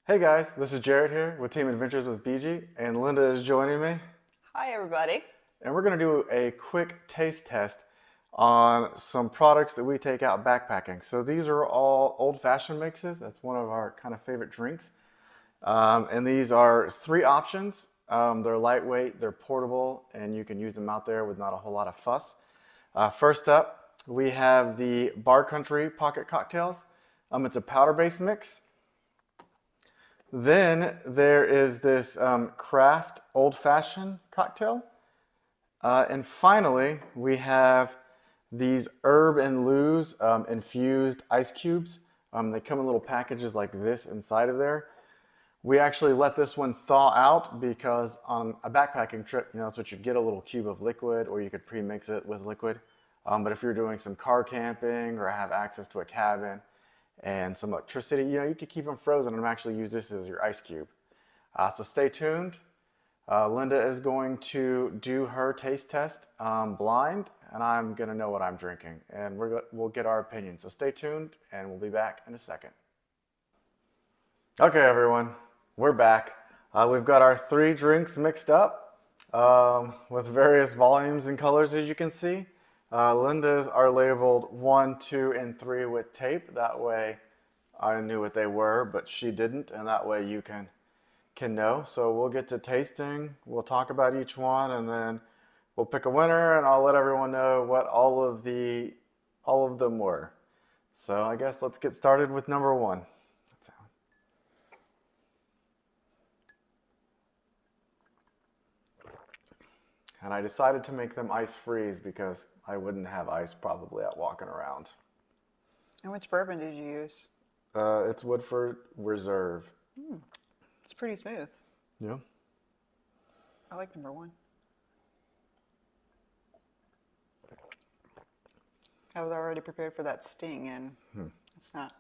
Hey guys, this is Jarrett here with Team Adventures with BeeGee, and Linda is joining me. Hi, everybody. And we're going to do a quick taste test on some products that we take out backpacking. So these are all old fashioned mixes. That's one of our kind of favorite drinks. And these are three options. They're lightweight, they're portable, and you can use them out there with not a whole lot of fuss. First up, we have the BarCountry Pocket Cocktails. It's a powder-based mix. Then there is this craft old fashioned cocktail. And finally, we have these herb and lose infused ice cubes. They come in little packages like this inside of there. We actually let this one thaw out because on a backpacking trip, that's what you'd get, a little cube of liquid, or you could pre-mix it with liquid. But if you're doing some car camping or have access to a cabin, and some electricity, you could keep them frozen and actually use this as your ice cube. So stay tuned. Linda is going to do her taste test blind, and I'm going to know what I'm drinking, and we'll get our opinion. So stay tuned, and we'll be back in a second. Okay, everyone, we're back. We've got our three drinks mixed up with various volumes and colors, as you can see. Linda's are labeled 1, 2, and 3 with tape. That way I knew what they were, but she didn't, and that way you can know. So we'll get to tasting, we'll talk about each one, and then we'll pick a winner, and I'll let everyone know what all of them were. So I guess let's get started with number 1. And I decided to make them ice freeze because I wouldn't have ice probably out walking around. And which bourbon did you use? It's Woodford Reserve. It's pretty smooth. Yeah. I like number 1. I was already prepared for that sting, and it's not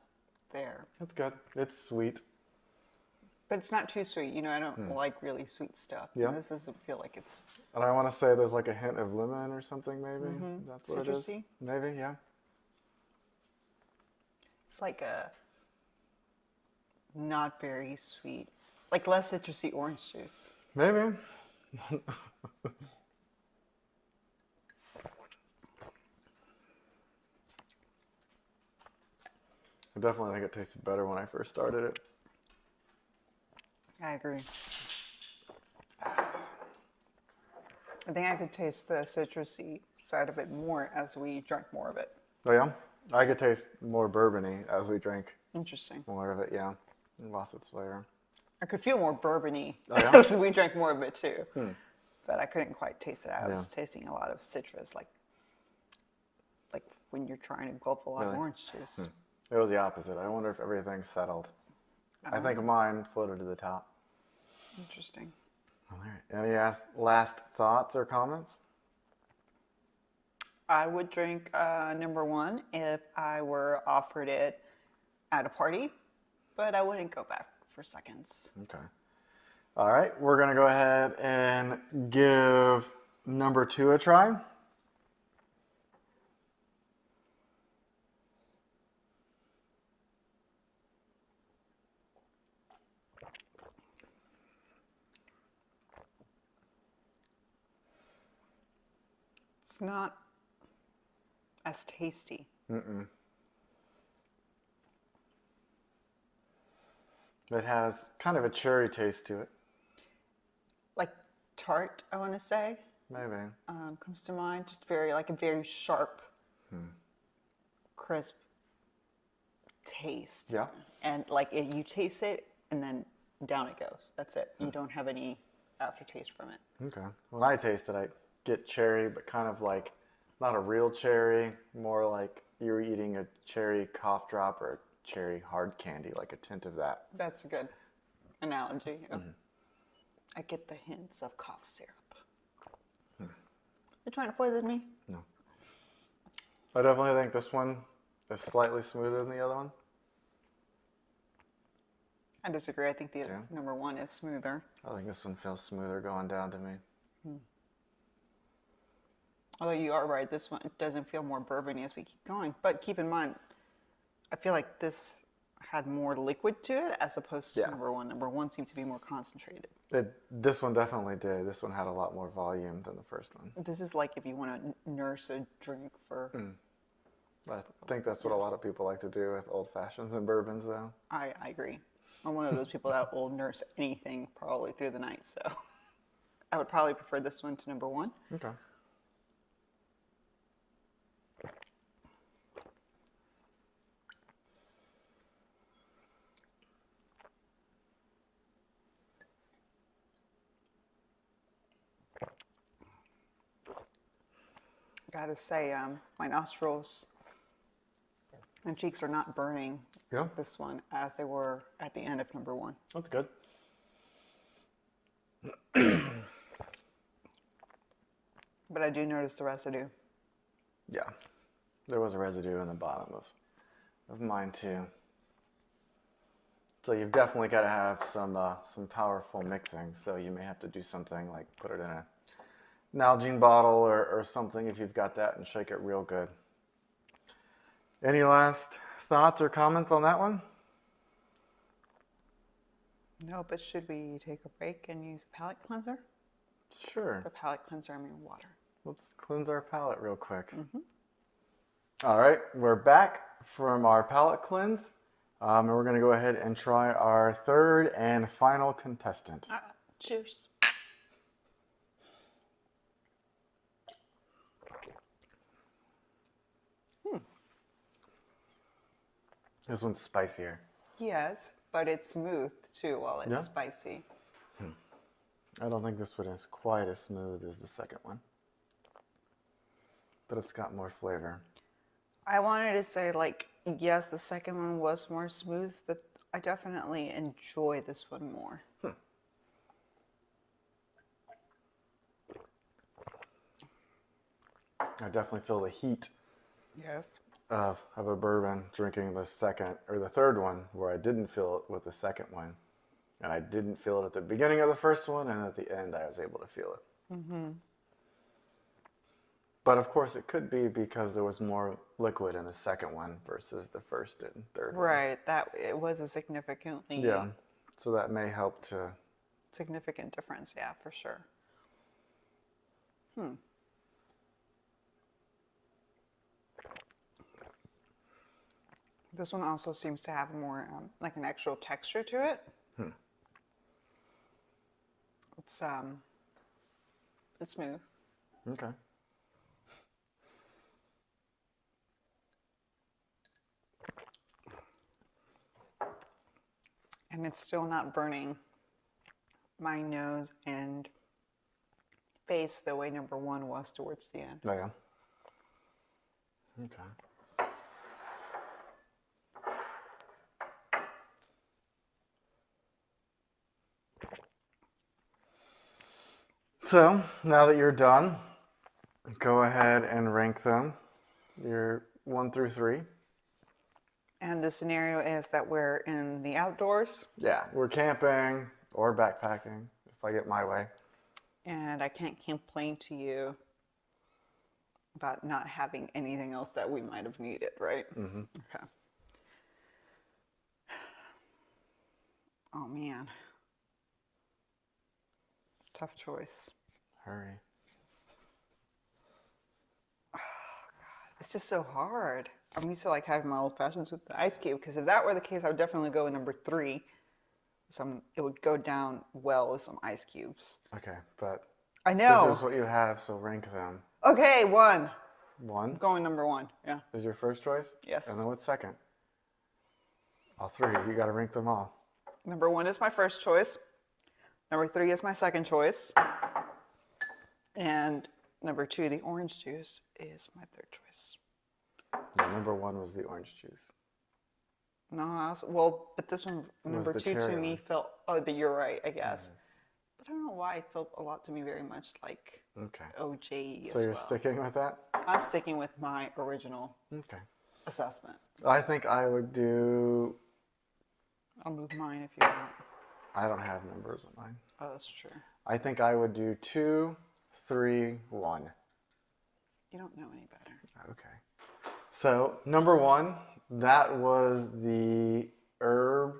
there. That's good. It's sweet. But it's not too sweet. I don't like really sweet stuff. Yeah. This doesn't feel like it's... And I want to say there's like a hint of lemon or something, maybe. That's what citrusy? it is. Maybe, yeah. It's like a not very sweet, like less citrusy orange juice. Maybe. I definitely think it tasted better when I first started it. I agree. I think I could taste the citrusy side of it more as we drank more of it. Oh yeah? I could taste more bourbony as we drank Interesting. more of it, yeah. It lost its flavor. I could feel more bourbony yeah? as we drank more of it too. But I couldn't quite taste it. I was tasting a lot of citrus, like when you're trying to gulp a lot of orange juice. It was the opposite. I wonder if everything settled. I think mine floated to the top. Interesting. All right. Any last thoughts or comments? I would drink number 1 if I were offered it at a party, but I wouldn't go back for seconds. Okay. All right. We're going to go ahead and give number 2 a try. It's not as tasty. It has kind of a cherry taste to it. Like tart, I want to say. Maybe. Comes to mind. Just a very sharp, crisp taste. Yeah. And you taste it and then down it goes. That's it. You don't have any aftertaste from it. Okay. When I taste it, I get cherry, but kind of like not a real cherry, more like you're eating a cherry cough drop or a cherry hard candy, like a tint of that. That's a good analogy. I get the hints of cough syrup. You're trying to poison me? No. I definitely think this one is slightly smoother than the other one. I disagree. I think the number 1 is smoother. I think this one feels smoother going down to me. Although you are right, this one doesn't feel more bourbony as we keep going. But keep in mind, I feel like this had more liquid to it as opposed to Yeah. number one. Number one seemed to be more concentrated. This one definitely did. This one had a lot more volume than the first one. This is like if you want to nurse a drink for. I think that's what a lot of people like to do with old fashions and bourbons, though. I agree. I'm one of those people that will nurse anything probably through the night, so I would probably prefer this one to number one. Okay. Gotta say, my nostrils and cheeks are not burning Yeah. this one as they were at the end of number one. That's good. But I do notice the residue. Yeah. There was a residue in the bottom of mine, too. So you've definitely got to have some powerful mixing. So you may have to do something like put it in a Nalgene bottle or something if you've got that and shake it real good. Any last thoughts or comments on that one? No, but should we take a break and use a palate cleanser? Sure. For palate cleanser, I mean water. Let's cleanse our palate real quick. All right, we're back from our palate cleanse. And we're going to go ahead and try our third and final contestant. Cheers. This one's spicier. Yes, but it's smooth too while it's Yeah? spicy. I don't think this one is quite as smooth as the second one. But it's got more flavor. I wanted to say, like, yes, the second one was more smooth, but I definitely enjoy this one more. I definitely feel the heat Yes. of a bourbon drinking the second or the third one, where I didn't feel it with the second one. And I didn't feel it at the beginning of the first one, and at the end I was able to feel it. But of course it could be because there was more liquid in the second one versus the first and third one. Right, that it was a significantly Yeah, so that may help to... significant difference, yeah, for sure. This one also seems to have more like an actual texture to it. It's smooth. Okay. And it's still not burning my nose and face the way number one was towards the end. Oh, yeah? Okay. So, now that you're done, go ahead and rank them. You're 1 through 3. And the scenario is that we're in the outdoors. Yeah, we're camping or backpacking, if I get my way. And I can't complain to you about not having anything else that we might have needed, right? Okay. Oh, man. Tough choice. Hurry. It's just so hard. I'm used to like having my old fashions with the ice cube, because if that were the case, I would definitely go with number 3. It would go down well with some ice cubes. Okay, but I know. this is what you have, so rank them. Okay, 1. 1 Going number 1. Yeah. is your first choice? Yes. And then what's second? All 3. You got to rank them all. Number 1 is my first choice. Number 3 is my second choice. And number 2, the orange juice, is my third choice. Yeah, number 1 was the orange juice. No, well, but this one, number the 2 to cherry me one. felt, you're right, I guess. But I don't know why it felt a lot to me very much like Okay. OJ So as you're well. sticking with that? I'm sticking with my original Okay. assessment. I think I would do... I'll move mine if you want. I don't have numbers on mine. Oh, that's true. I think I would do 2, 3, 1. You don't know any better. Okay. So, number 1, that was the herb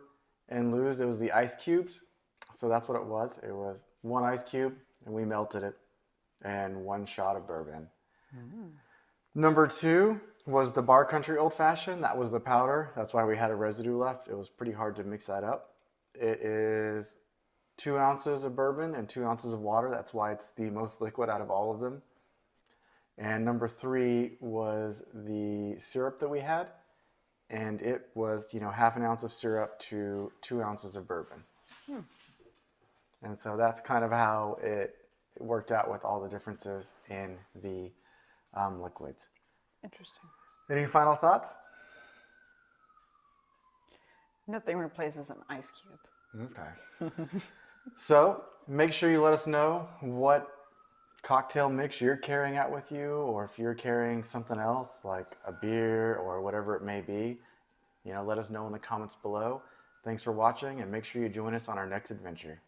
and lose. It was the ice cubes. So that's what it was. It was one ice cube, and we melted it, and one shot of bourbon. Number 2 was the BarCountry Old Fashioned. That was the powder. That's why we had a residue left. It was pretty hard to mix that up. It is 2 ounces of bourbon and 2 ounces of water. That's why it's the most liquid out of all of them. And number 3 was the syrup that we had. And it was, half an ounce of syrup to 2 ounces of bourbon. And so that's kind of how it worked out with all the differences in the liquids. Interesting. Any final thoughts? Nothing replaces an ice cube. Okay. So make sure you let us know what cocktail mix you're carrying out with you, or if you're carrying something else like a beer or whatever it may be. Let us know in the comments below. Thanks for watching, and make sure you join us on our next adventure.